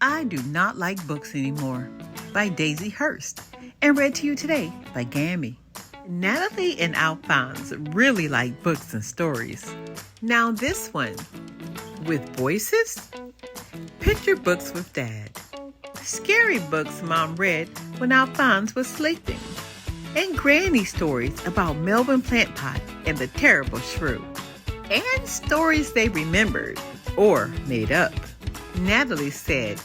I Do Not Like Books Anymore by Daisy Hurst, and read to you today by Gammy. Natalie and Alphonse really like books and stories. Now this one, with voices? Picture books with Dad. Scary books Mom read when Alphonse was sleeping. And granny stories about Melvin Plantpot and the Terrible Shrew. And stories they remembered or made up. Natalie said,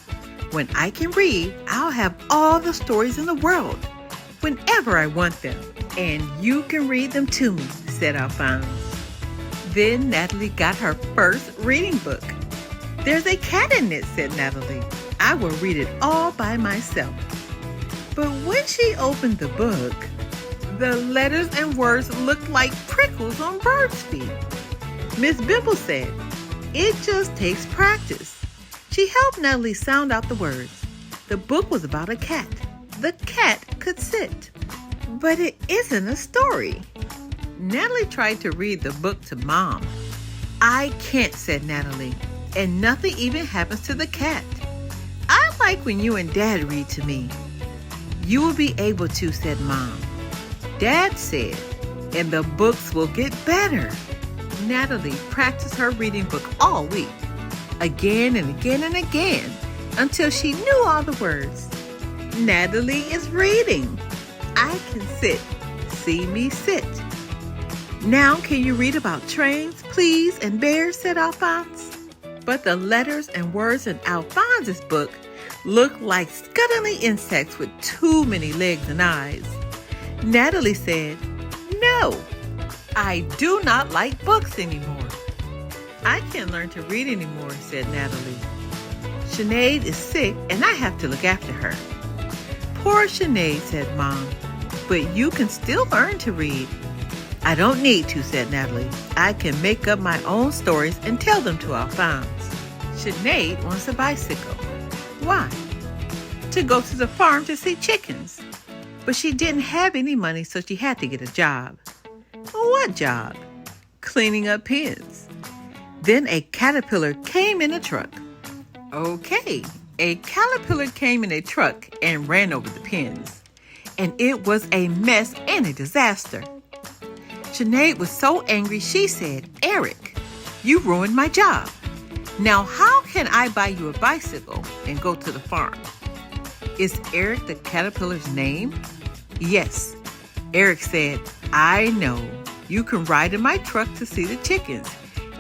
"When I can read, I'll have all the stories in the world, whenever I want them. And you can read them to me," said Alphonse. Then Natalie got her first reading book. "There's a cat in it," said Natalie. "I will read it all by myself." But when she opened the book, the letters and words looked like prickles on birds' feet. Miss Bimble said, "It just takes practice." She helped Natalie sound out the words. The book was about a cat. The cat could sit. But it isn't a story. Natalie tried to read the book to Mom. "I can't," said Natalie, "and nothing even happens to the cat. I like when you and Dad read to me." "You will be able to," said Mom. Dad said, "and the books will get better." Natalie practiced her reading book all week, again and again and again, until she knew all the words. Natalie is reading. "I can sit, see me sit." "Now can you read about trains, please, and bears?" said Alphonse. But the letters and words in Alphonse's book looked like scuttling insects with too many legs and eyes. Natalie said, "No, I do not like books anymore." "I can't learn to read anymore," said Natalie. "Sinead is sick and I have to look after her." "Poor Sinead," said Mom, "but you can still learn to read." "I don't need to," said Natalie. "I can make up my own stories and tell them to Alphonse." Sinead wants a bicycle. Why? To go to the farm to see chickens. But she didn't have any money, so she had to get a job. What job? Cleaning up pens. Then a caterpillar came in a truck. Okay, a caterpillar came in a truck and ran over the pens. And it was a mess and a disaster. Sinead was so angry she said, "Eric, you ruined my job. Now how can I buy you a bicycle and go to the farm?" "Is Eric the caterpillar's name?" "Yes." Eric said, "I know. You can ride in my truck to see the chickens."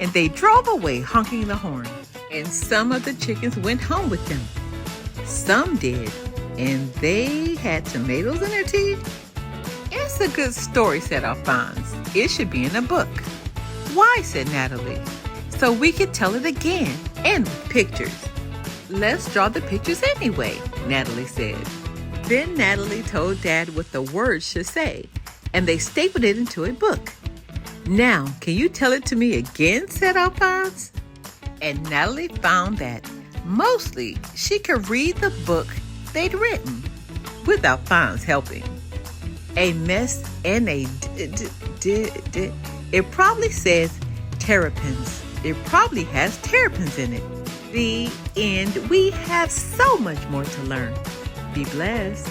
And they drove away honking the horn. And some of the chickens went home with them. Some did, and they had tomatoes in their teeth. "It's a good story," said Alphonse. "It should be in a book." "Why?" said Natalie. "So we could tell it again, and with pictures." "Let's draw the pictures anyway," Natalie said. Then Natalie told Dad what the words should say, and they stapled it into a book. "Now, can you tell it to me again?" said Alphonse. And Natalie found that mostly she could read the book they'd written, with Alphonse helping. A mess and a it probably says terrapins. It probably has terrapins in it. The end. We have so much more to learn. Be blessed.